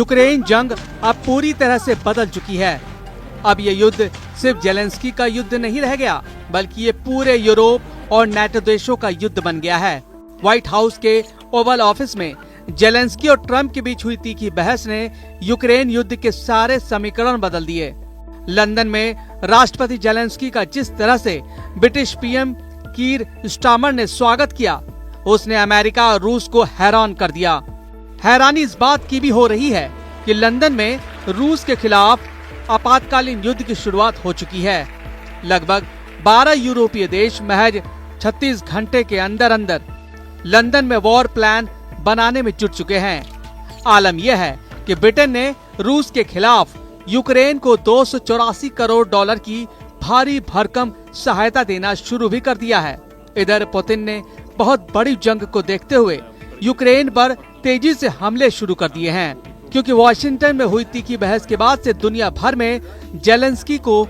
Ukraine जंग अब पूरी तरह से बदल चुकी है। अब ये युद्ध सिर्फ जेलेंस्की का युद्ध नहीं रह गया, बल्कि ये पूरे यूरोप और नाटो देशों का युद्ध बन गया है। व्हाइट हाउस के ओवल ऑफिस में जेलेंस्की और ट्रंप के बीच हुई तीखी बहस ने यूक्रेन युद्ध के सारे समीकरण बदल दिए। लंदन में राष्ट्रपति जेलेंस्की का जिस तरह से ब्रिटिश पीएम कीर स्टारमर ने स्वागत किया, उसने अमेरिका और रूस को हैरान कर दिया। हैरानी इस बात की भी हो रही है कि लंदन में रूस के खिलाफ आपातकालीन युद्ध की शुरुआत हो चुकी है। लगभग 12 यूरोपीय देश महज 36 घंटे के अंदर अंदर लंदन में वॉर प्लान बनाने में जुट चुके हैं। आलम यह है कि ब्रिटेन ने रूस के खिलाफ यूक्रेन को 284 करोड़ डॉलर की भारी भरकम सहायता देना शुरू भी कर दिया है। इधर पुतिन ने बहुत बड़ी जंग को देखते हुए यूक्रेन पर तेजी से हमले शुरू कर दिए हैं, क्योंकि वॉशिंगटन में हुई तीखी बहस के बाद से दुनिया भर में जेलेंस्की को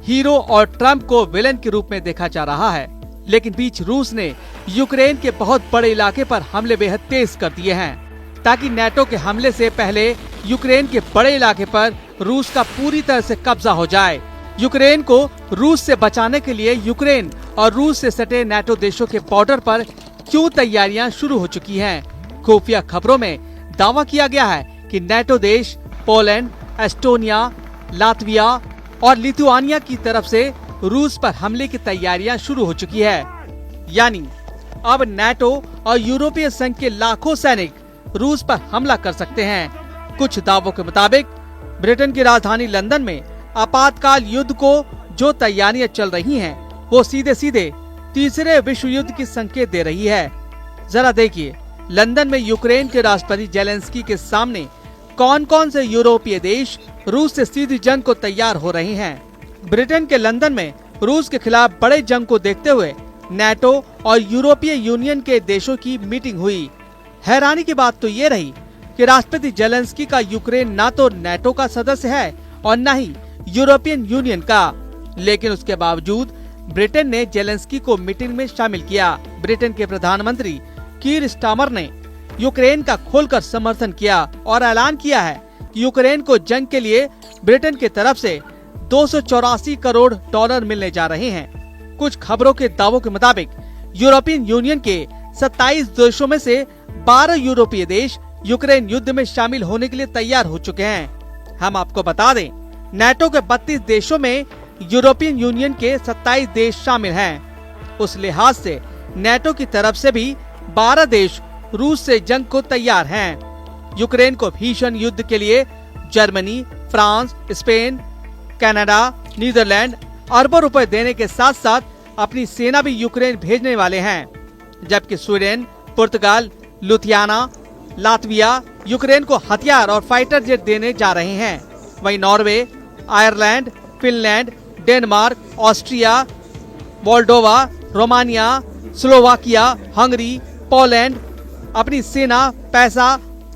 हीरो और ट्रंप को विलेन के रूप में देखा जा रहा है। लेकिन बीच रूस ने यूक्रेन के बहुत बड़े इलाके पर हमले बेहद तेज कर दिए हैं, ताकि नाटो के हमले से पहले यूक्रेन के बड़े इलाके पर रूस का पूरी तरह से कब्जा हो जाए। यूक्रेन को रूस से बचाने के लिए यूक्रेन और रूस से सटे नाटो देशों के बॉर्डर पर क्यों तैयारियां शुरू हो चुकी हैं। खुफिया खबरों में दावा किया गया है कि नाटो देश पोलैंड, एस्टोनिया, लातविया और लिथुआनिया की तरफ से रूस पर हमले की तैयारियां शुरू हो चुकी है। यानी अब नाटो और यूरोपीय संघ के लाखों सैनिक रूस पर हमला कर सकते हैं। कुछ दावों के मुताबिक ब्रिटेन की राजधानी लंदन में आपातकाल युद्ध को जो तैयारियां चल रही हैं, वो सीधे सीधे तीसरे विश्व युद्ध की संकेत दे रही है। जरा देखिए, लंदन में यूक्रेन के राष्ट्रपति जेलेंस्की के सामने कौन कौन से यूरोपीय देश रूस से सीधी जंग को तैयार हो रहे हैं। ब्रिटेन के लंदन में रूस के खिलाफ बड़े जंग को देखते हुए नाटो और यूरोपीय यूनियन के देशों की मीटिंग हुई। हैरानी की बात तो ये रही कि राष्ट्रपति जेलेंस्की का यूक्रेन ना तो नाटो का सदस्य है और न ही यूरोपियन यूनियन का, लेकिन उसके बावजूद ब्रिटेन ने जेलेंस्की को मीटिंग में शामिल किया। ब्रिटेन के प्रधानमंत्री कीर स्टारमर ने यूक्रेन का खोलकर समर्थन किया और ऐलान किया है कि यूक्रेन को जंग के लिए ब्रिटेन की तरफ से 284 करोड़ डॉलर मिलने जा रहे हैं। कुछ खबरों के दावों के मुताबिक यूरोपियन यूनियन के 27 देशों में से 12 यूरोपीय देश यूक्रेन युद्ध में शामिल होने के लिए तैयार हो चुके हैं। हम आपको बता दें, नाटो के 32 देशों में यूरोपियन यूनियन के 27 देश शामिल हैं। उस लिहाज से नाटो की तरफ से भी 12 देश रूस से जंग को तैयार हैं। यूक्रेन को भीषण युद्ध के लिए Germany, France, Spain, Canada, Netherland अरबों रुपए देने के साथ साथ अपनी सेना भी यूक्रेन भेजने वाले हैं, जबकि स्वीडन, पुर्तगाल, लुथियाना, लातविया यूक्रेन को हथियार और फाइटर जेट देने जा रहे हैं। वहीं Norway, Ireland, Finland, Denmark, Austria, Moldova, Romania, Slovakia, Hungary, Poland अपनी सेना, पैसा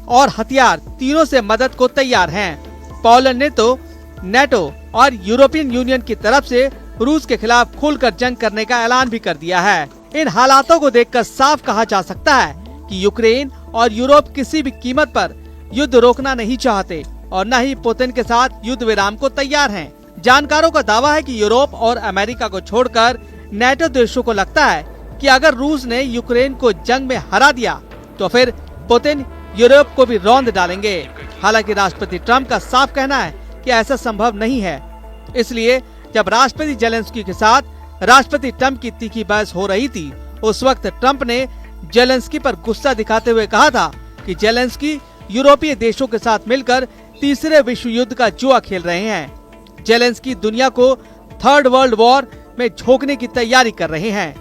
और हथियार तीनों से मदद को तैयार हैं। पोलैंड ने तो नाटो और यूरोपियन यूनियन की तरफ से रूस के खिलाफ खुलकर जंग करने का ऐलान भी कर दिया है। इन हालातों को देखकर साफ कहा जा सकता है कि यूक्रेन और यूरोप किसी भी कीमत पर युद्ध रोकना नहीं चाहते और न ही पुतिन के साथ युद्ध विराम को तैयार हैं। जानकारों का दावा है कि यूरोप और अमेरिका को छोड़कर नाटो देशों को लगता है कि अगर रूस ने यूक्रेन को जंग में हरा दिया तो फिर पुतिन यूरोप को भी रौंद डालेंगे। हालांकि राष्ट्रपति ट्रंप का साफ कहना है कि ऐसा संभव नहीं है। इसलिए जब राष्ट्रपति जेलेंस्की के साथ राष्ट्रपति ट्रंप की तीखी बहस हो रही थी, उस वक्त ट्रंप ने जेलेंस्की पर गुस्सा दिखाते हुए कहा था कि जेलेंस्की यूरोपीय देशों के साथ मिलकर तीसरे विश्व युद्ध का जुआ खेल रहे हैं। जेलेंस्की दुनिया को थर्ड वर्ल्ड वॉर में झोंकने की तैयारी कर रहे हैं।